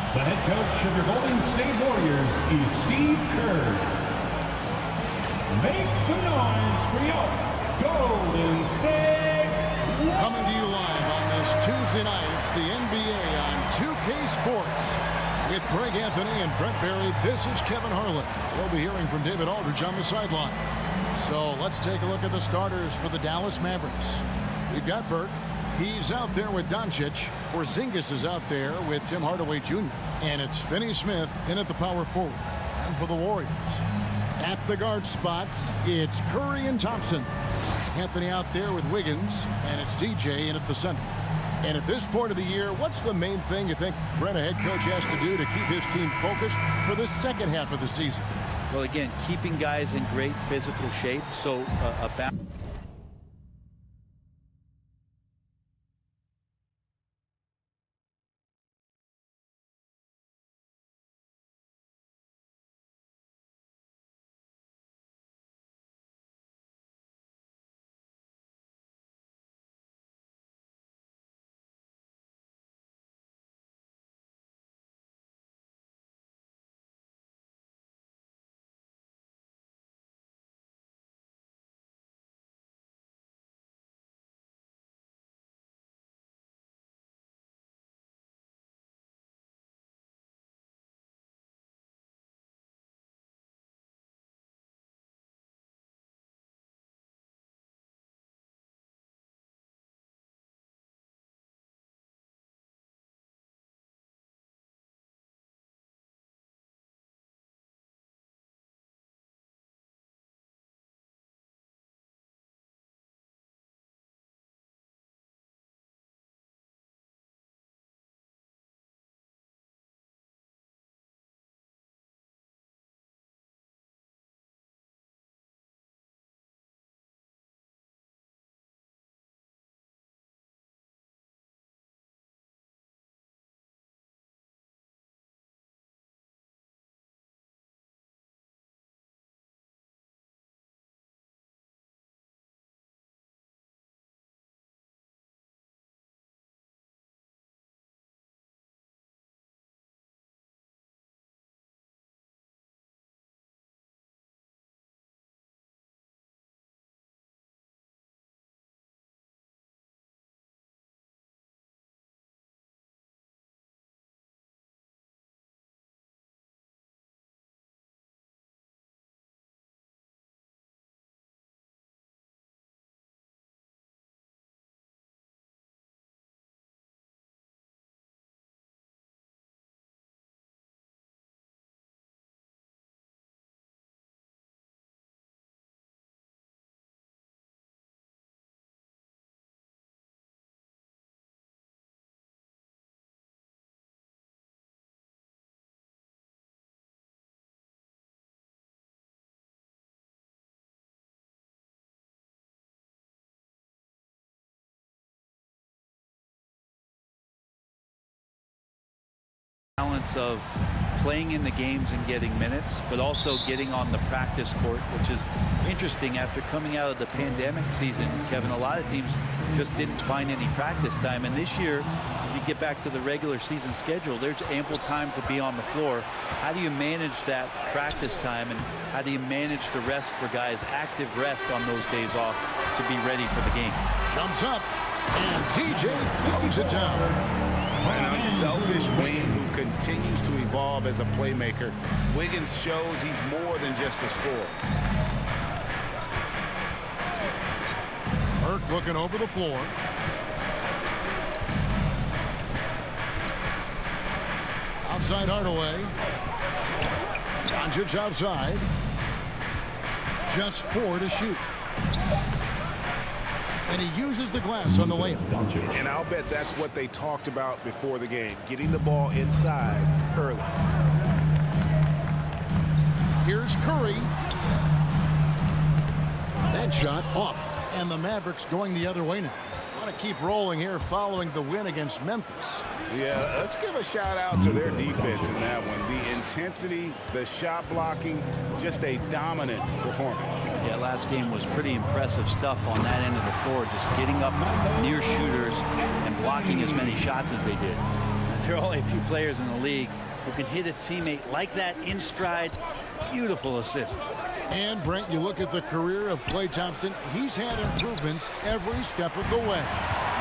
The head coach of your Golden State Warriors is Steve Kerr. Make some noise for your Golden State Warriors. Coming to you live on this Tuesday night, it's the NBA on 2K Sports. With Greg Anthony and Brent Barry, this is Kevin Harlan. We'll be hearing from David Aldridge on the sideline. So let's take a look at the starters for the Dallas Mavericks. We've got Burke. He's out there with Doncic. Porzingis is out there with Tim Hardaway Jr. And it's Finney-Smith in at the power forward. And for the Warriors, at the guard spots, it's Curry and Thompson. Anthony out there with Wiggins, and it's DJ in at the center. And at this point of the year, what's the main thing you think Brent, a head coach, has to do to keep his team focused for the second half of the season? Well, again, keeping guys in great physical shape. So about balance of playing in the games and getting minutes, but also getting on the practice court, which is interesting after coming out of the pandemic season. Kevin, a lot of teams just didn't find any practice time, and this year, if you get back to the regular season schedule, there's ample time to be on the floor. How do you manage that practice time, and how do you manage the rest for guys, active rest on those days off to be ready for the game? Jumps up, and DJ throws it down. An unselfish wing who continues to evolve as a playmaker. Wiggins shows he's more than just a scorer. Burke looking over the floor. Outside Hardaway. Doncic outside. Just 4 to shoot. And he uses the glass on the layup. And I'll bet that's what they talked about before the game, getting the ball inside early. Here's Curry. That shot off. And the Mavericks going the other way now. Want to keep rolling here following the win against Memphis. Yeah, let's give a shout out to their defense in that one. The intensity, the shot blocking, just a dominant performance. Yeah, last game was pretty impressive stuff on that end of the floor, just getting up near shooters and blocking as many shots as they did. There are only a few players in the league who can hit a teammate like that in stride. Beautiful assist. And Brent, you look at the career of Klay Thompson, he's had improvements every step of the way.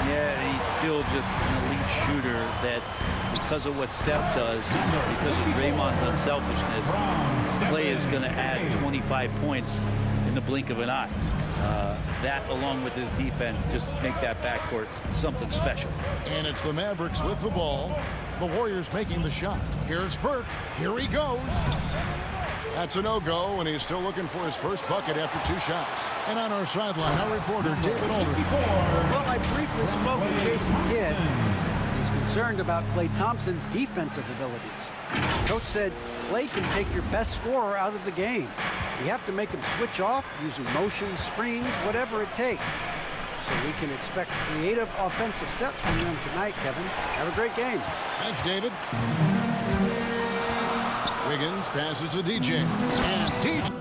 Yeah, he's still just an elite shooter that, because of what Steph does, because of Draymond's unselfishness, Klay is going to add 25 points in the blink of an eye. That, along with his defense, just make that backcourt something special. And it's the Mavericks with the ball. The Warriors making the shot. Here's Burke. Here he goes. That's a no-go, and he's still looking for his first bucket after 2 shots. And on our sideline, our reporter, David Aldridge. Well, I briefly spoke with Jason Kidd. He's concerned about Klay Thompson's defensive abilities. Coach said Klay can take your best scorer out of the game. You have to make him switch off using motions, screens, whatever it takes. So we can expect creative offensive sets from them tonight, Kevin. Have a great game. Thanks, David. Wiggins passes to DJ. And DJ.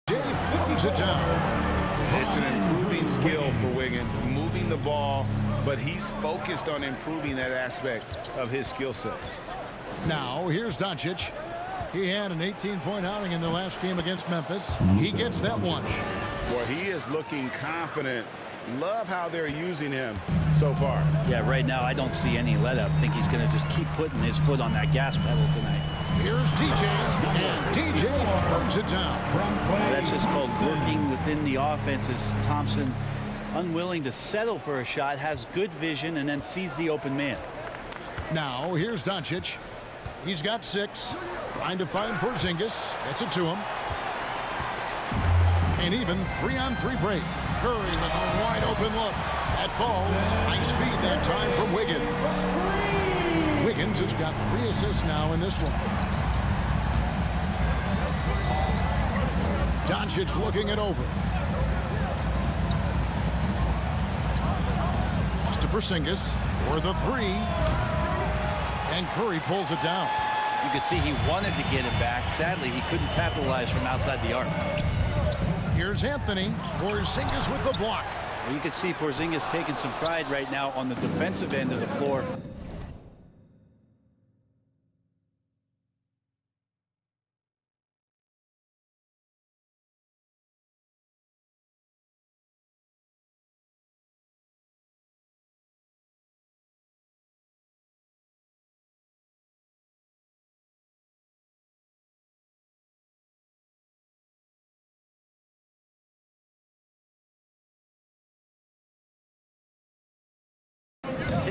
Dave throws it down. It's an improving skill for Wiggins, moving the ball, but he's focused on improving that aspect of his skill set. Now, here's Doncic. He had an 18-point outing in the last game against Memphis. He gets that one. Well, he is looking confident. Love how they're using him so far. Yeah, right now I don't see any let-up. I think he's going to just keep putting his foot on that gas pedal tonight. Here's DJ, and DJ throws it down. That's just called working within the offense. As Thompson, unwilling to settle for a shot, has good vision, and then sees the open man. Now, here's Doncic. He's got 6. Trying to find Porzingis. Gets it to him. An even 3-on-3 break. Curry with a wide open look. That falls. Nice feed that time from Wiggins. Wiggins has got 3 assists now in this one. Doncic looking it over. Pass to Porzingis for the 3. And Curry pulls it down. You could see he wanted to get it back. Sadly, he couldn't capitalize from outside the arc. Here's Anthony. Porzingis with the block. You could see Porzingis taking some pride right now on the defensive end of the floor.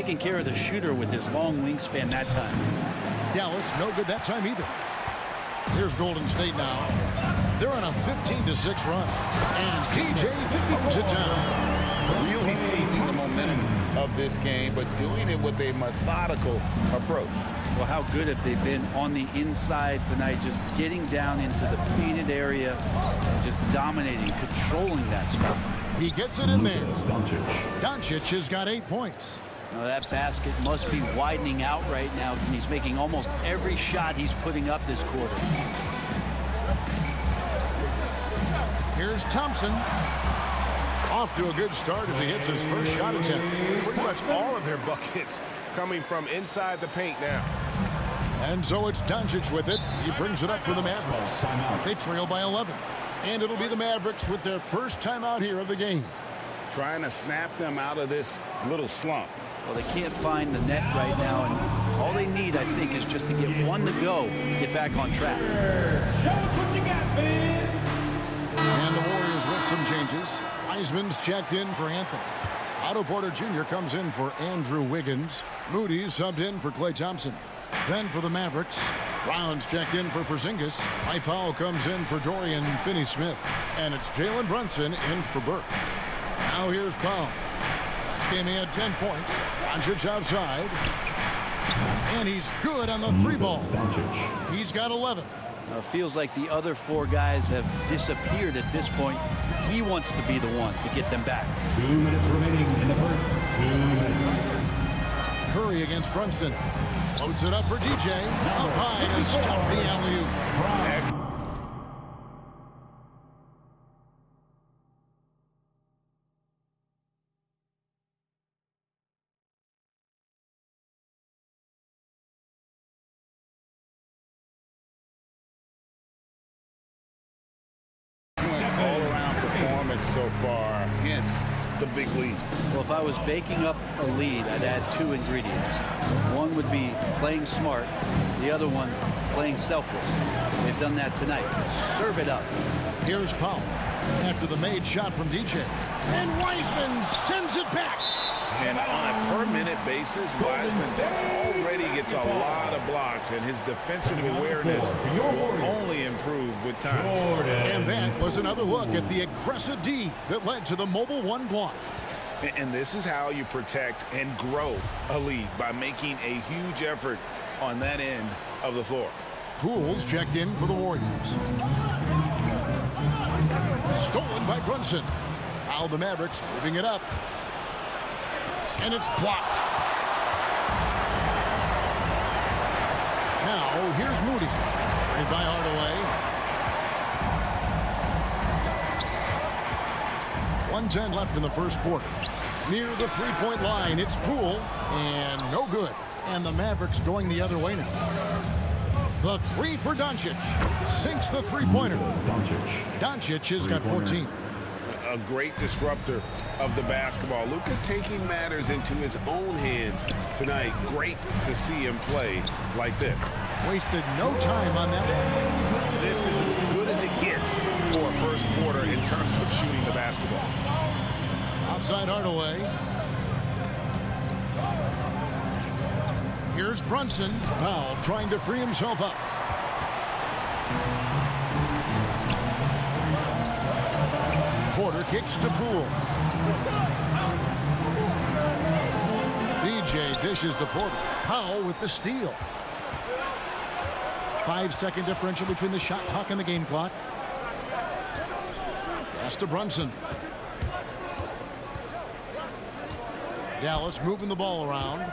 taking care of the shooter with his long wingspan that time. Dallas no good that time either. Here's Golden State now. They're on a 15-6 run. And DJ throws it down. Really seizing the momentum of this game, but doing it with a methodical approach. Well, how good have they been on the inside tonight, just getting down into the painted area and just dominating, controlling that spot. He gets it in there. Doncic has got 8 points. Now that basket must be widening out right now, and he's making almost every shot he's putting up this quarter. Here's Thompson. Off to a good start as he hits his first shot attempt. Pretty much all of their buckets coming from inside the paint now. And so it's Doncic with it. He brings it up for the Mavericks. They trail by 11. And it'll be the Mavericks with their first timeout here of the game. Trying to snap them out of this little slump. Well, they can't find the net right now, and all they need, I think, is just to get one to go, get back on track. Show us what you got, man. And the Warriors with some changes. Wiseman's checked in for Anthony. Otto Porter Jr. comes in for Andrew Wiggins. Moody's subbed in for Klay Thompson. Then for the Mavericks, Brown's checked in for Porzingis. Mike Powell comes in for Dorian Finney-Smith. And it's Jalen Brunson in for Burke. Now here's Powell. Last game he had 10 points. Doncic outside. And he's good on the three ball. He's got 11. Now, it feels like the other four guys have disappeared at this point. He wants to be the one to get them back. 2 minutes remaining in the first. 2 minutes. Curry against Brunson. Loads it up for DJ. Up high to stop the alley-oop. All-around performance so far against the big lead. Well, if I was baking up a lead, I'd add 2 ingredients. One would be playing smart. The other one, playing selfless. They've done that tonight. Serve it up. Here's Powell after the made shot from DJ. And Wiseman sends it back. And on a per-minute basis, Wiseman already gets a lot of blocks, and his defensive awareness will only improve with time. And that was another look at the aggressive D that led to the mobile one block. And this is how you protect and grow a lead, by making a huge effort on that end of the floor. Pools checked in for the Warriors. Stolen by Brunson. Now the Mavericks moving it up. And it's blocked. Now here's Moody. Right by Hardaway. 1:10 left in the first quarter. Near the three-point line, it's Poole. And no good. And the Mavericks going the other way now. The three for Doncic. Sinks the three-pointer. Doncic has got 14. A great disruptor of the basketball. Luka taking matters into his own hands tonight. Great to see him play like this. Wasted no time on that one. This is as good as it gets for a first quarter in terms of shooting the basketball. Outside Hardaway. Here's Brunson. Powell trying to free himself up. Porter kicks to Poole. DJ dishes to Porter. Powell with the steal. 5-second differential between the shot clock and the game clock. Pass to Brunson. Dallas moving the ball around.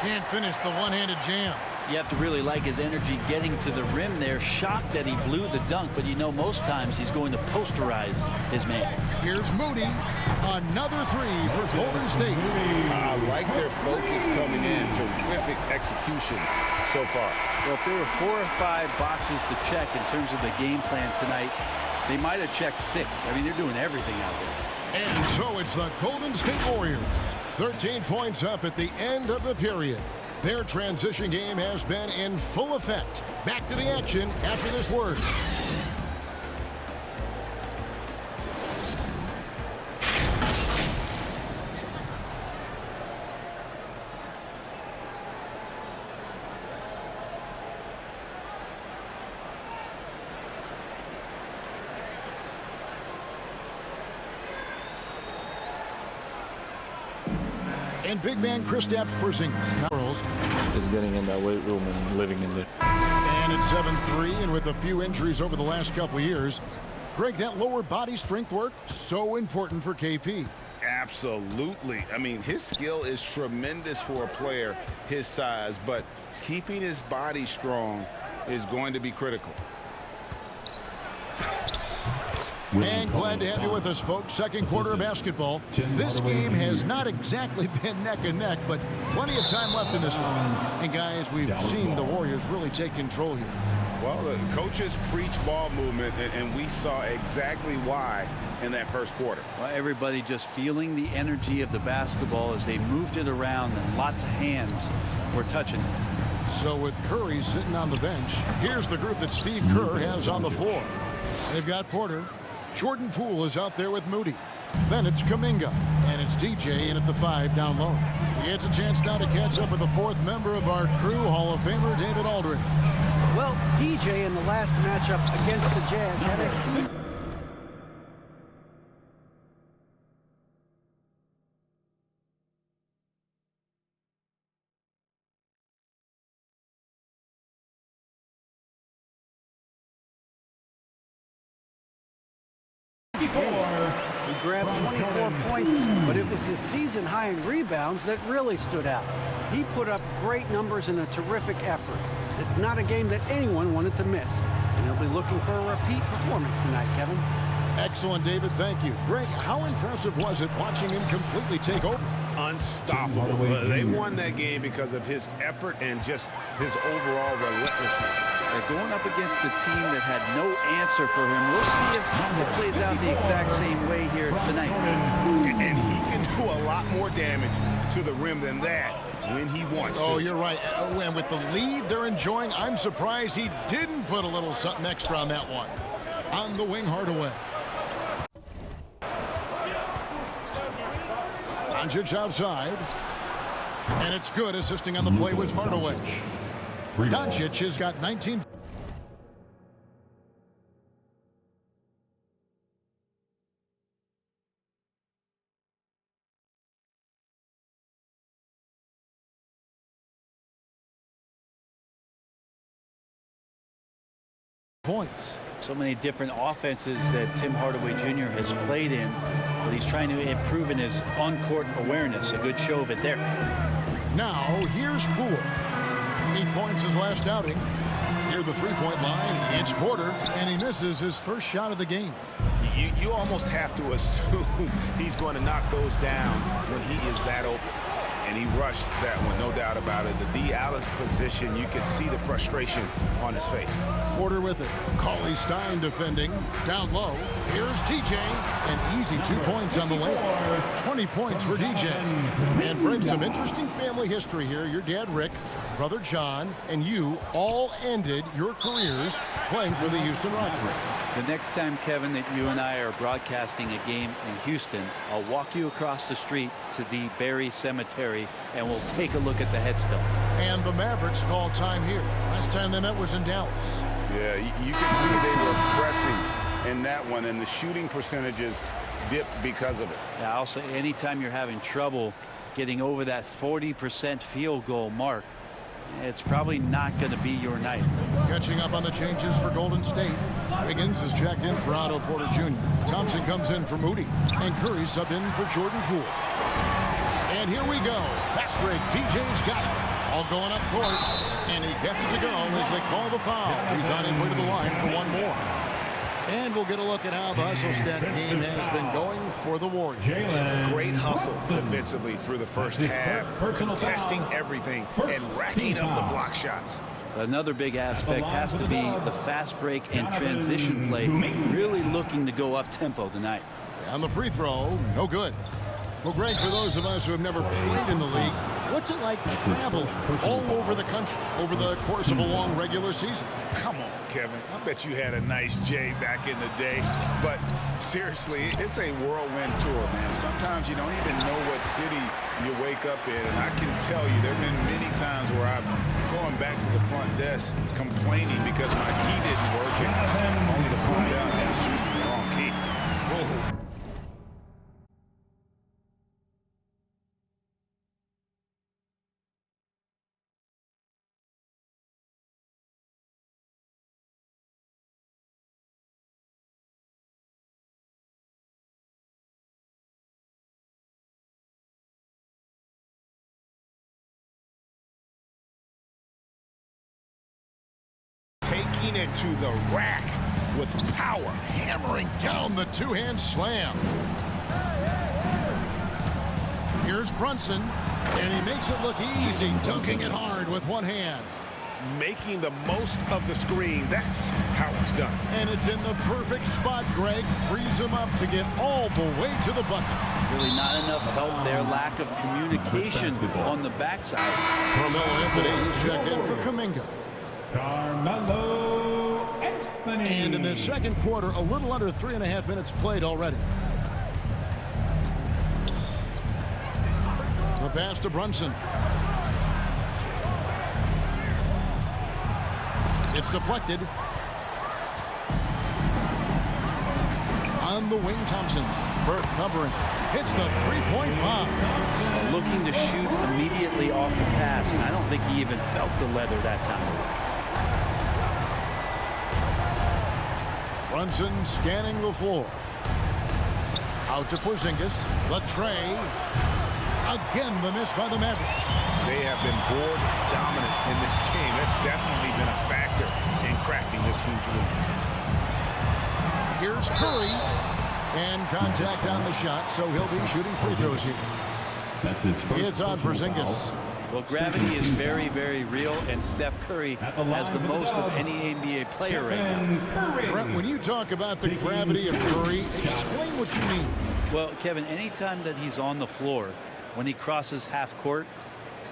Can't finish the one-handed jam. You have to really like his energy getting to the rim there. Shocked that he blew the dunk, but you know most times he's going to posterize his man. Here's Moody. Another three for Golden State. I like their focus coming in. Terrific execution so far. Well, if there were 4 or 5 boxes to check in terms of the game plan tonight, they might have checked 6. I mean, they're doing everything out there. And so it's the Golden State Warriors. 13 points up at the end of the period. Their transition game has been in full effect. Back to the action after this word. And big man Kristaps Porzingis. Girls. Is getting in that weight room and living in it. And it's 7-3, and with a few injuries over the last couple of years, Greg, that lower body strength work, so important for KP. Absolutely. I mean, his skill is tremendous for a player his size, but keeping his body strong is going to be critical. And glad to have you with us, folks. Second quarter of basketball. This game has not exactly been neck and neck, but plenty of time left in this one. And guys, we've seen the Warriors really take control here. Well, the coaches preach ball movement, and we saw exactly why in that first quarter. Well, everybody just feeling the energy of the basketball as they moved it around, and lots of hands were touching it. So with Curry sitting on the bench, here's the group that Steve Kerr has on the floor. They've got Porter. Jordan Poole is out there with Moody. Then it's Kuminga, and it's DJ in at the 5 down low. He gets a chance now to catch up with the fourth member of our crew, Hall of Famer David Aldridge. Well, DJ in the last matchup against the Jazz had a He grabbed 24 points, but it was his season high in rebounds that really stood out. He put up great numbers in a terrific effort. It's not a game that anyone wanted to miss, and they'll be looking for a repeat performance tonight, Kevin. Excellent, David. Thank you. Greg, how impressive was it watching him completely take over? Unstoppable. They won that game because of his effort and just his overall relentlessness. They're going up against a team that had no answer for him. We'll see if it plays out the exact same way here tonight. And he can do a lot more damage to the rim than that when he wants to. Oh, you're right. And with the lead they're enjoying, I'm surprised he didn't put a little something extra on that one. On the wing, Hardaway. Doncic outside. And it's good. Assisting on the play was Hardaway. Doncic has got 19. Points. So many different offenses that Tim Hardaway Jr. has played in, but he's trying to improve in his on-court awareness. A good show of it there. Now, here's Poole. 8 points his last outing. Near the three-point line, it's Porter, and he misses his first shot of the game. You almost have to assume he's going to knock those down when he is that open. And he rushed that one, no doubt about it. The D. Alice position, you can see the frustration on his face. Porter with it. Cauley Stein defending. Down low. Here's DJ. An easy 2 points on the layup. 20 points for DJ. And brings some interesting family history here. Your dad, Rick, brother John, and you all ended your careers playing for the Houston Rockets. The next time, Kevin, that you and I are broadcasting a game in Houston, I'll walk you across the street to the Barry Cemetery, and we'll take a look at the headstone. And the Mavericks called time here. Last time they met was in Dallas. Yeah, you can see they were pressing in that one, and the shooting percentages dipped because of it. Yeah, I'll say anytime you're having trouble getting over that 40% field goal mark, it's probably not going to be your night. Catching up on the changes for Golden State. Wiggins is checked in for Otto Porter Jr. Thompson comes in for Moody. And Curry subbed in for Jordan Poole. And here we go. Fast break. DJ's got it. All going up court. And he gets it to go as they call the foul. He's on his way to the line for one more. And we'll get a look at how the hustle stat game has been going for the Warriors. Great hustle defensively through the first half, contesting everything and racking up the block shots. Another big aspect has to be the fast break and transition play, really looking to go up tempo tonight. On the free throw, no good. Well, Greg, for those of us who have never played in the league, what's it like traveling all over the country over the course of a long regular season? Come on, Kevin. I bet you had a nice J back in the day. But seriously, it's a whirlwind tour, man. Sometimes you don't even know what city you wake up in. And I can tell you there have been many times where I'm going back to the front desk complaining because my key didn't work, and only to find out I was using the wrong key. Whoa. taking it to the rack with power. Hammering down the two-hand slam. Here's Brunson, and he makes it look easy, dunking it hard with one hand. Making the most of the screen. That's how it's done. And it's in the perfect spot, Greg. Frees him up to get all the way to the bucket. Really not enough help there. Lack of communication on the backside. Carmelo Anthony, he's checked in for Kuminga. Carmelo Anthony. And in the second quarter, a little under 3.5 minutes played already. The pass to Brunson. It's deflected. On the wing, Thompson. Burke covering. Hits the three-point bomb. Looking to shoot immediately off the pass, and I don't think he even felt the leather that time. Brunson scanning the floor. Out to Porzingis. The tray. Again, the miss by the Mavericks. They have been board dominant in this game. That's definitely been a factor in crafting this huge lead. Here's Curry. And contact on the shot, so he'll be shooting free throws here. That's his first It's on personal Porzingis. foul. Well, gravity is very, very real, and Steph Curry has the most of any NBA player right now. Brett, when you talk about the gravity of Curry, explain what you mean. Well, Kevin, anytime that he's on the floor, when he crosses half court,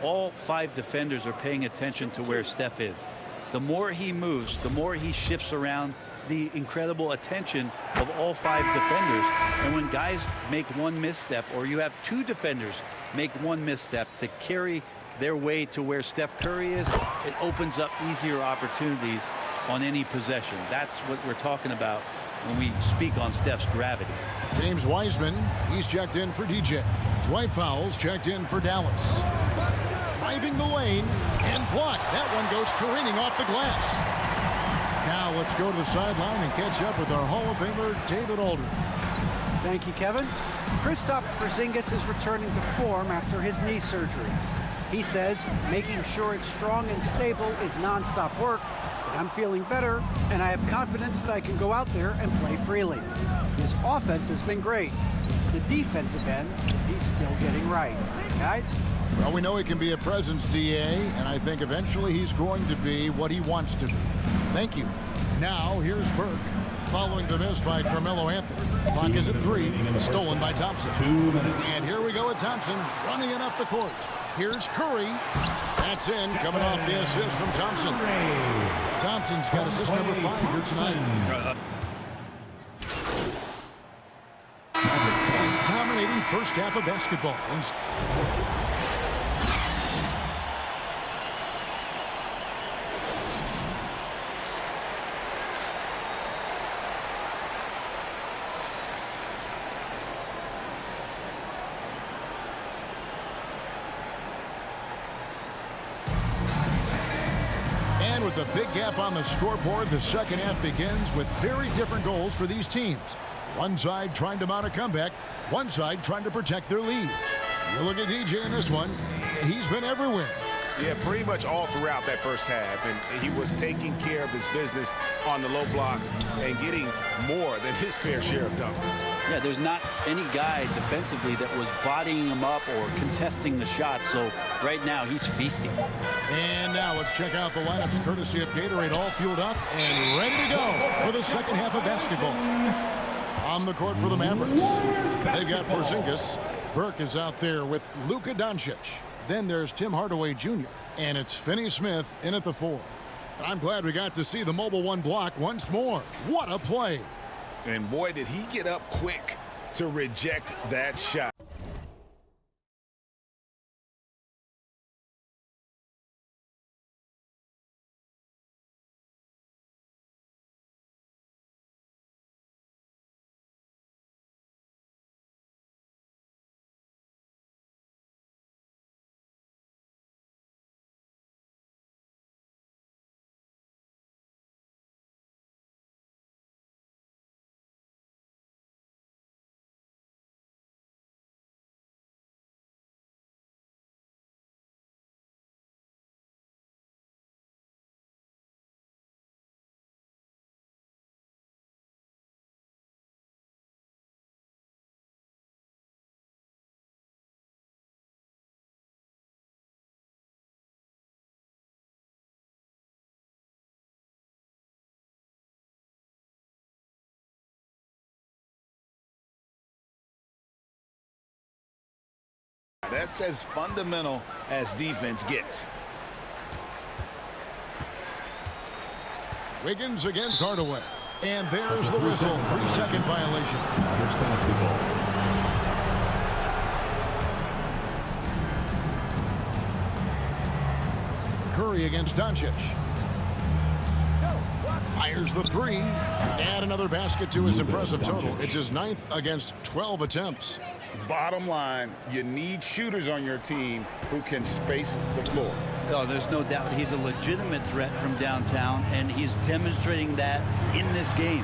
all 5 defenders are paying attention to where Steph is. The more he moves, the more he shifts around, the incredible attention of all 5 defenders. And when guys make one misstep, or you have 2 defenders make one misstep to carry their way to where Steph Curry is, it opens up easier opportunities on any possession. That's what we're talking about when we speak on Steph's gravity. James Wiseman, he's checked in for DJ. Dwight Powell's checked in for Dallas. Driving the lane and blocked. That one goes careening off the glass. Now let's go to the sideline and catch up with our Hall of Famer, David Aldridge. Thank you, Kevin. Kristaps Porzingis is returning to form after his knee surgery. He says making sure it's strong and stable is nonstop work, but I'm feeling better, and I have confidence that I can go out there and play freely. His offense has been great. It's the defensive end that he's still getting right. Guys? Well, we know he can be a presence, DA, and I think eventually he's going to be what he wants to be. Thank you. Now, here's Burke, following the miss by Carmelo Anthony. Clock is at 3, stolen by Thompson. 2 minutes. And here we go with Thompson, running it up the court. Here's Curry. That's in, coming off the assist from Thompson. Thompson's got assist number 5 here tonight. Dominating first half of basketball. And with a big gap on the scoreboard, the second half begins with very different goals for these teams. One side trying to mount a comeback, one side trying to protect their lead. You look at DJ in this one, he's been everywhere. Yeah, pretty much all throughout that first half, and he was taking care of his business on the low blocks and getting more than his fair share of dunks. Yeah, there's not any guy defensively that was bodying him up or contesting the shot, so right now he's feasting. And now let's check out the lineups courtesy of Gatorade, all fueled up and ready to go for the second half of basketball. On the court for the Mavericks, they've got Porzingis. Burke is out there with Luka Doncic. Then there's Tim Hardaway Jr. And it's Finney Smith in at the 4. I'm glad we got to see the Mobile One block once more. What a play. And boy, did he get up quick to reject that shot. That's as fundamental as defense gets. Wiggins against Hardaway. And there's the whistle. 3-second violation. Mavericks basketball. Curry against Doncic. Fires the three. Add another basket to his impressive total. It's his 9th against 12 attempts. Bottom line, you need shooters on your team who can space the floor. Oh, there's no doubt he's a legitimate threat from downtown, and he's demonstrating that in this game.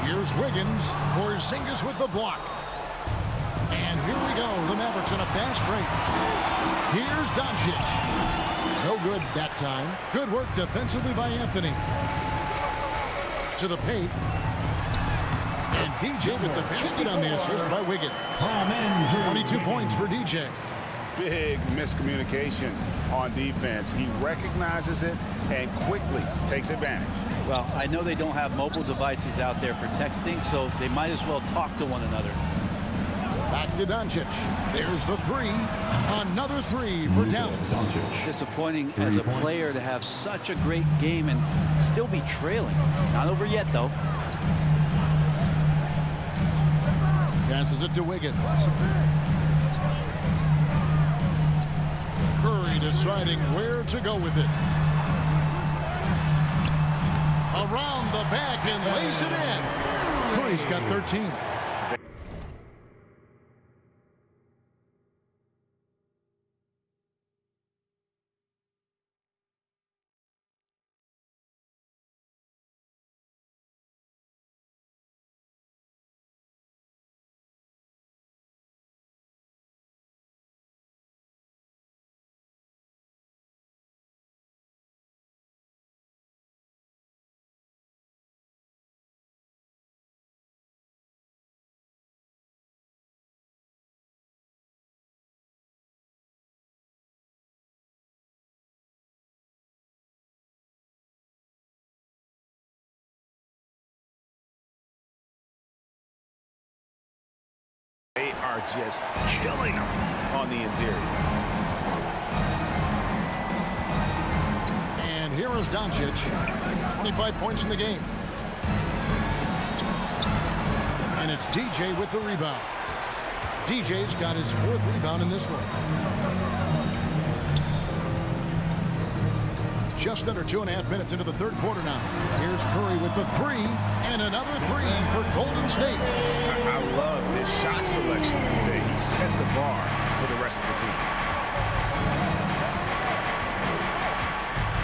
Here's Wiggins. Porzingis with the block. And here we go. The Mavericks in a fast break. Here's Doncic. No good that time. Good work defensively by Anthony. To the paint. And DJ with the basket on the assist by Wiggins. 22 points for DJ. Big miscommunication on defense. He recognizes it and quickly takes advantage. Well, I know they don't have mobile devices out there for texting, so they might as well talk to one another. Back to Doncic. There's the three. Another three for Dallas. Disappointing as a player to have such a great game and still be trailing. Not over yet, though. Passes it to Wiggins. Curry deciding where to go with it. Around the back and lays it in. Curry's got 13. They are just killing them on the interior. And here is Doncic. 25 points in the game. And it's DJ with the rebound. DJ's got his 4th rebound in this one. Just under 2.5 minutes into the 3rd quarter now. Here's Curry with the three. And another three for Golden State. I love his shot selection today. He set the bar for the rest of the team.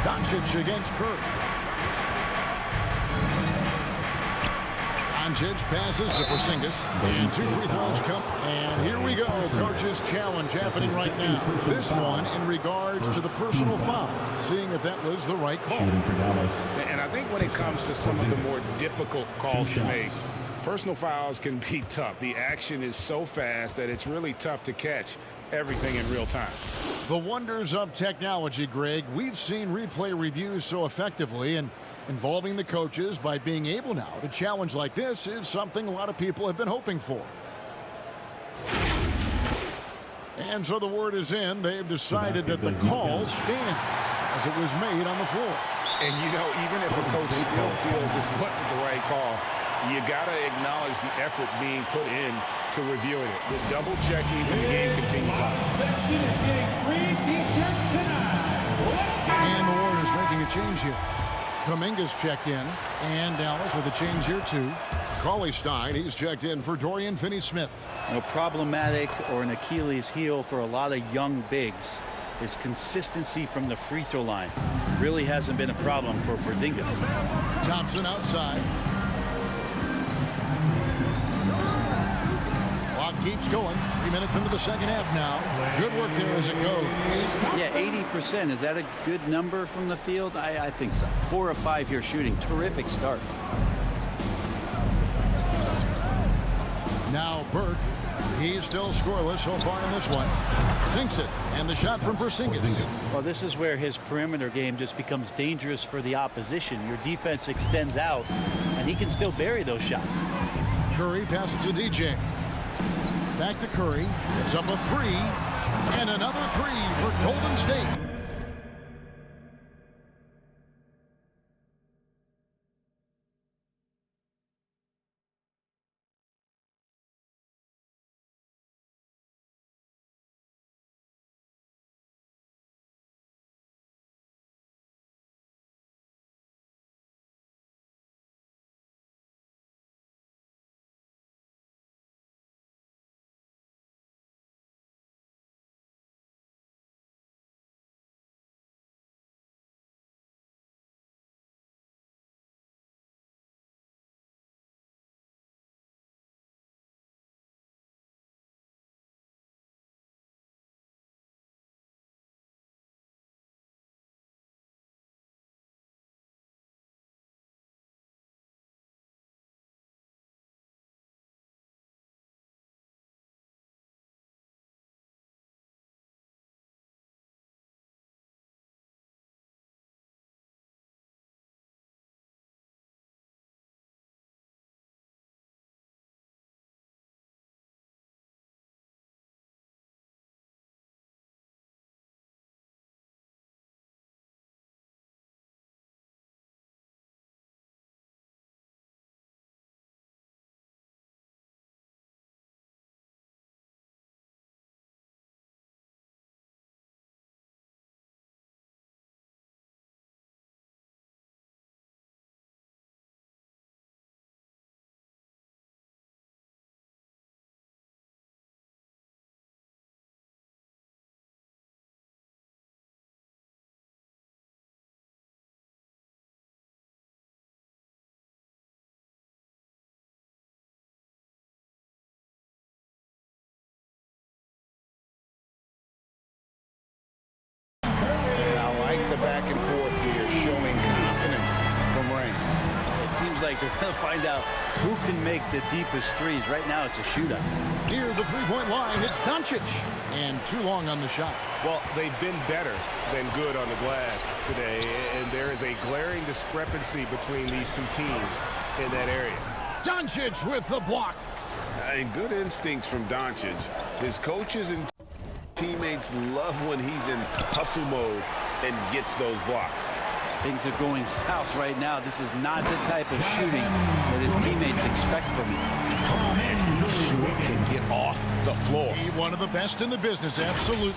Doncic against Curry. Doncic passes to Porzingis. And 2 free throws come. And here we go. Coach's challenge happening right now. This one in regards to the personal foul. Seeing if that was the right call. And I think when it comes to some of the more difficult calls to make, personal fouls can be tough. The action is so fast that it's really tough to catch everything in real time. The wonders of technology, Greg. We've seen replay reviews so effectively, and involving the coaches by being able now to challenge like this is something a lot of people have been hoping for. And so the word is in. They've decided that the call stands as it was made on the floor. And, you know, even if a coach still feels this wasn't the right call, you got to acknowledge the effort being put in to reviewing it. The double checking when the game continues on. And the Warriors making a change here. Kuminga's checked in, and Dallas with a change here too. Cauley-Stein, he's checked in for Dorian Finney-Smith. Problematic or an Achilles heel for a lot of young bigs is consistency from the free throw line. Really hasn't been a problem for Porzingis. Thompson outside. Clock keeps going. 3 minutes into the second half now. Good work there as it goes. Yeah, 80%. Is that a good number from the field? I think so. 4 of 5 here shooting. Terrific start. Now Burke. He's still scoreless so far in this one. Sinks it. And the shot from Porzingis. Well, this is where his perimeter game just becomes dangerous for the opposition. Your defense extends out, and he can still bury those shots. Curry passes to DJ. Back to Curry. It's up a three. And another three for Golden State. I like the back and forth here, showing confidence from Rain. It seems like they're going to find out who can make the deepest threes. Right now, it's a shootout. Near the three-point line, it's Doncic. And too long on the shot. Well, they've been better than good on the glass today, and there is a glaring discrepancy between these two teams in that area. Doncic with the block. And good instincts from Doncic. His coaches and teammates love when he's in hustle mode and gets those blocks. Things are going south right now. This is not the type of shooting that his teammates expect from him. And he sure can get off the floor. One of the best in the business, absolutely.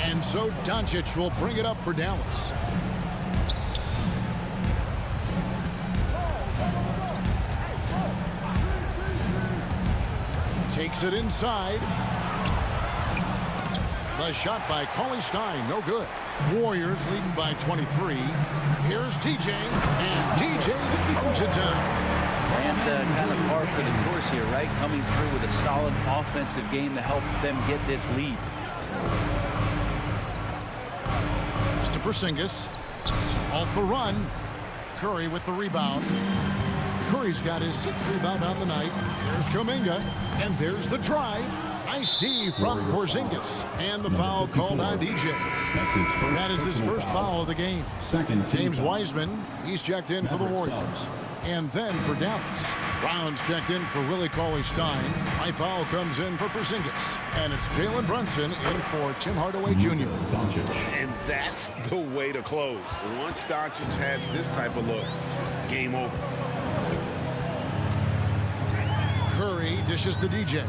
And so Doncic will bring it up for Dallas. Takes it inside. The shot by Cauley-Stein, no good. Warriors leading by 23. Here's DJ, and DJ throws it down. And kind of par for the course here, right? Coming through with a solid offensive game to help them get this lead. To Porzingis to halt the run. Curry with the rebound. Curry's got his 6th rebound on the night. There's Kuminga, and there's the drive. Nice D from Porzingis, and the foul called on DJ. That is his first foul of the game. James Wiseman, he's checked in for the Warriors. And then for Dallas, Brown's checked in for Willie Cauley-Stein. Mike Powell comes in for Porzingis. And it's Jalen Brunson in for Tim Hardaway Jr. And that's the way to close. Once Doncic has this type of look, game over. Curry dishes to DJ.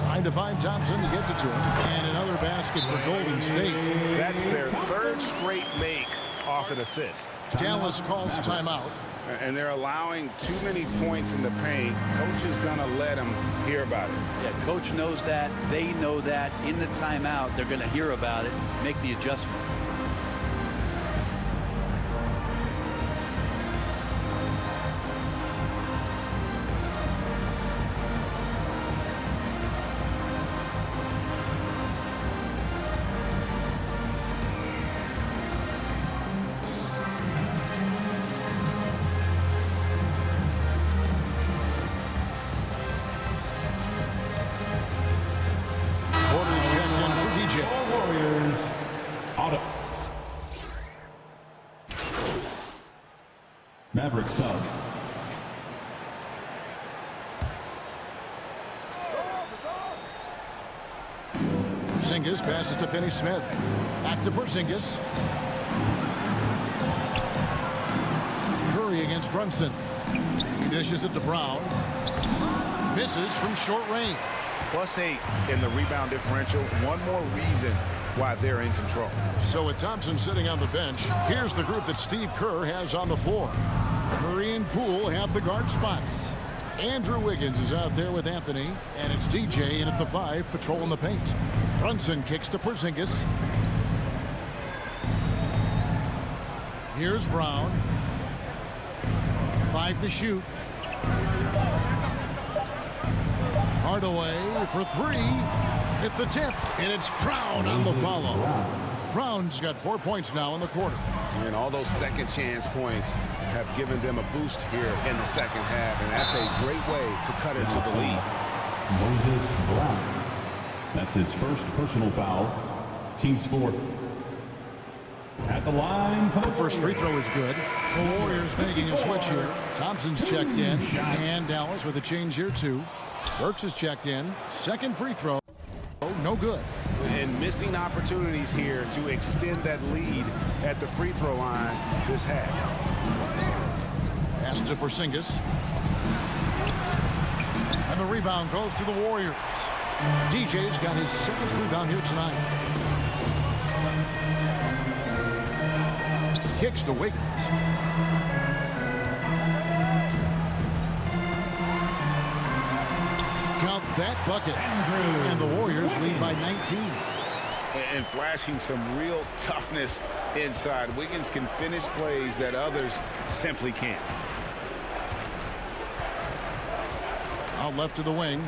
Trying to find Thompson. He gets it to him. And another basket for Golden State. That's their 3rd straight make off an assist. Dallas calls timeout. And they're allowing too many points in the paint. Coach is going to let them hear about it. Yeah, coach knows that. They know that. In the timeout, they're going to hear about it, make the adjustment. Warriors, Otto. Maverick sub. Porzingis passes to Finney-Smith. Back to Porzingis. Curry against Brunson. He dishes it to Brown. Misses from short range. +8 in the rebound differential. One more reason why they're in control. So with Thompson sitting on the bench, here's the group that Steve Kerr has on the floor. Curry and Poole have the guard spots. Andrew Wiggins is out there with Anthony, and it's DJ in at the 5, patrolling the paint. Brunson kicks to Porzingis. Here's Brown. 5 to shoot. Hardaway for 3 at the tip, and it's Brown on the follow. Brown's got 4 points now in the quarter. And all those second chance points have given them a boost here in the second half, and that's a great way to cut into the lead. Moses Brown. That's his first personal foul. Team's 4th. At the line for the First free throw is good. The Warriors making a switch here. Thompson's checked in, and Dallas with a change here too. Burks is checked in. Second free throw. Oh, no good. And missing opportunities here to extend that lead at the free throw line this half. Pass to Porzingis. And the rebound goes to the Warriors. DJ's got his 7th rebound here tonight. Kicks to Wiggins. Count that bucket. And the Warriors lead by 19. And flashing some real toughness inside. Wiggins can finish plays that others simply can't. Out left to the wing.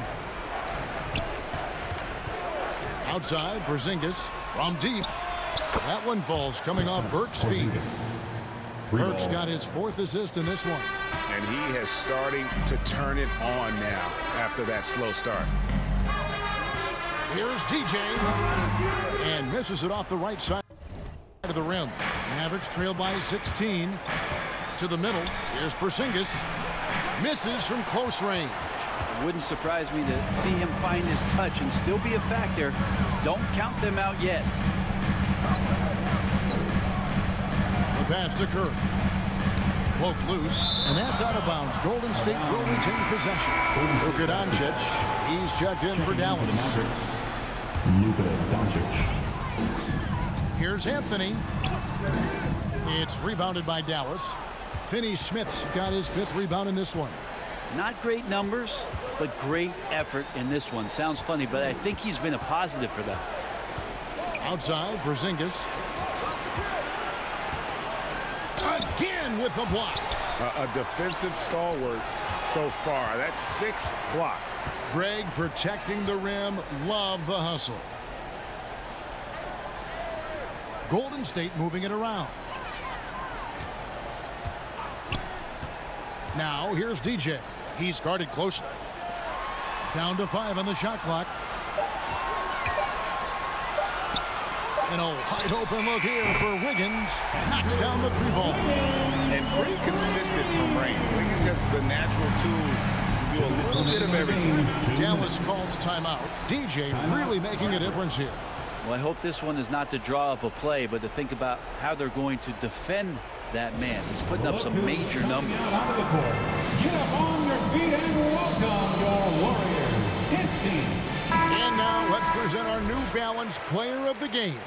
Outside, Porzingis from deep. That one falls coming off Burks' feet. Burks got his 4th assist in this one. And he has starting to turn it on now after that slow start. Here's DJ. And misses it off the right side of the rim. Mavericks trail by 16. To the middle. Here's Porzingis. Misses from close range. It wouldn't surprise me to see him find his touch and still be a factor. Don't count them out yet. The pass to Curry. Poked loose, and that's out of bounds. Golden State will retain possession. Luka Doncic, he's checked in for Dallas. Luka Doncic. Here's Anthony. It's rebounded by Dallas. Finney-Smith's got his 5th rebound in this one. Not great numbers, but great effort in this one. Sounds funny, but I think he's been a positive for them. Outside, Porzingis. Again with the block. A defensive stalwart so far. That's 6 blocks. Greg protecting the rim. Love the hustle. Golden State moving it around. Now here's DJ. He's guarded closely. Down to 5 on the shot clock. And a wide open look here for Wiggins. Knocks down the 3-ball. And pretty consistent from range. Wiggins has the natural tools to do a little bit of everything. Dallas calls timeout. DJ really making a difference here. Well, I hope this one is not to draw up a play, but to think about how they're going to defend that man. He's putting up some major numbers. Get up on your feet and welcome your Warriors. Hit team. And now let's present our New Balance player of the game.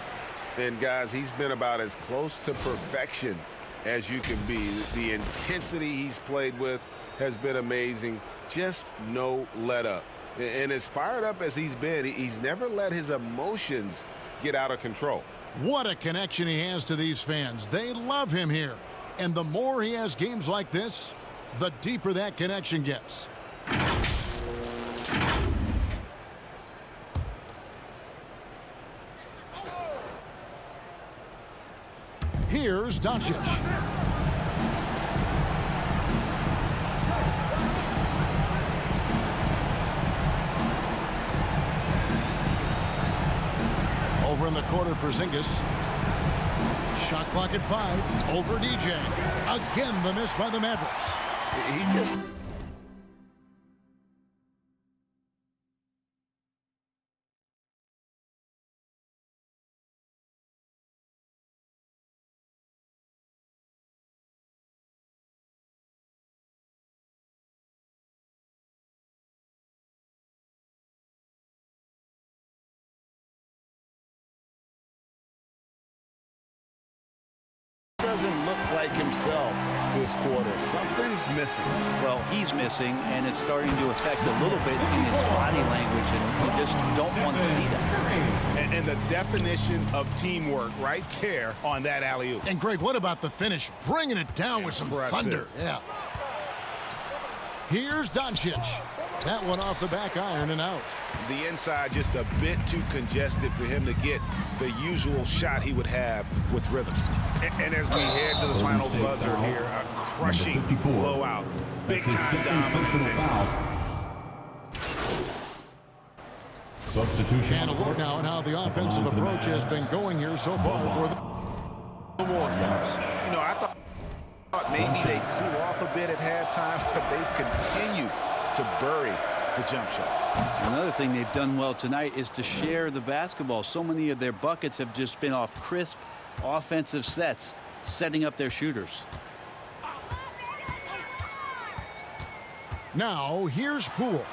And guys, he's been about as close to perfection as you can be. The intensity he's played with has been amazing. Just no let up. And as fired up as he's been, he's never let his emotions get out of control. What a connection he has to these fans. They love him here. And the more he has games like this, the deeper that connection gets. Here's Doncic. Over in the corner, Porzingis. Shot clock at 5. Over DJ. Again, the miss by the Mavericks. He just... doesn't look like himself this quarter. Something's missing. Well, he's missing, and it's starting to affect a little bit in his body language, and you just don't want to see that. And the definition of teamwork right there on that alley-oop. And Greg, what about the finish? Bringing it down with some thunder. Yeah. Here's Doncic. That one off the back iron and out. The inside just a bit too congested for him to get the usual shot he would have with rhythm. And as we head to the final buzzer here, a crushing blowout. Big-time dominance. Substitution. And a look now at how the offensive approach has been going here so far for the Warriors. You know, I thought maybe they'd cool off a bit at halftime, but they've continued to bury the jump shot. Another thing they've done well tonight is to share the basketball. So many of their buckets have just been off crisp offensive sets, setting up their shooters. Now here's Poole.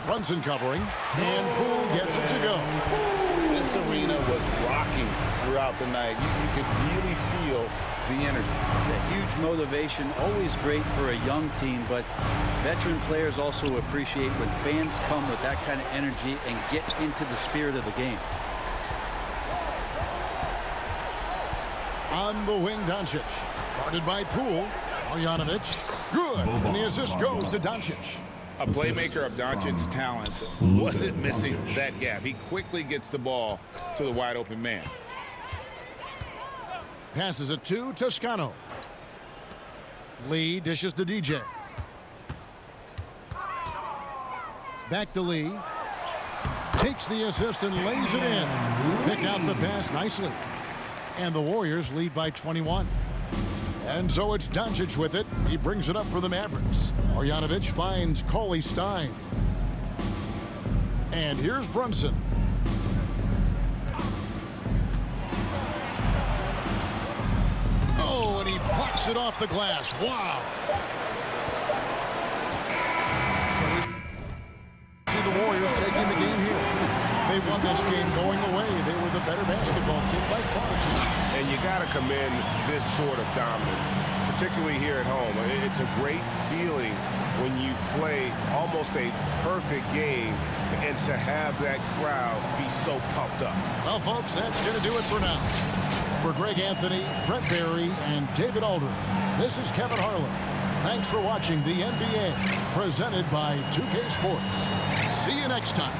Brunson covering, and Poole gets it to go. This arena was rocking throughout the night. You could really feel the energy. A huge motivation, always great for a young team, but veteran players also appreciate when fans come with that kind of energy and get into the spirit of the game. On the wing, Doncic. Guarded by Poole. Marjanovic. Good. And the assist goes to Doncic. A playmaker of Doncic's talents wasn't missing that gap. He quickly gets the ball to the wide open man. Passes it to Toscano. Lee dishes to DJ. Back to Lee. Takes the assist and lays it in. Pick out the pass nicely. And the Warriors lead by 21. And so it's Doncic with it. He brings it up for the Mavericks. Marjanovic finds Cauley-Stein. And here's Brunson. Oh, and he plucks it off the glass. Wow. So we see the Warriors taking the game here. They won this game going away. They were the better better basketball team by far, Jim. And you got to commend this sort of dominance, particularly here at home. It's a great feeling when you play almost a perfect game and to have that crowd be so pumped up. Well, folks, that's going to do it for now. For Greg Anthony, Brent Barry, and David Aldridge, this is Kevin Harlan. Thanks for watching the NBA, presented by 2K Sports. See you next time.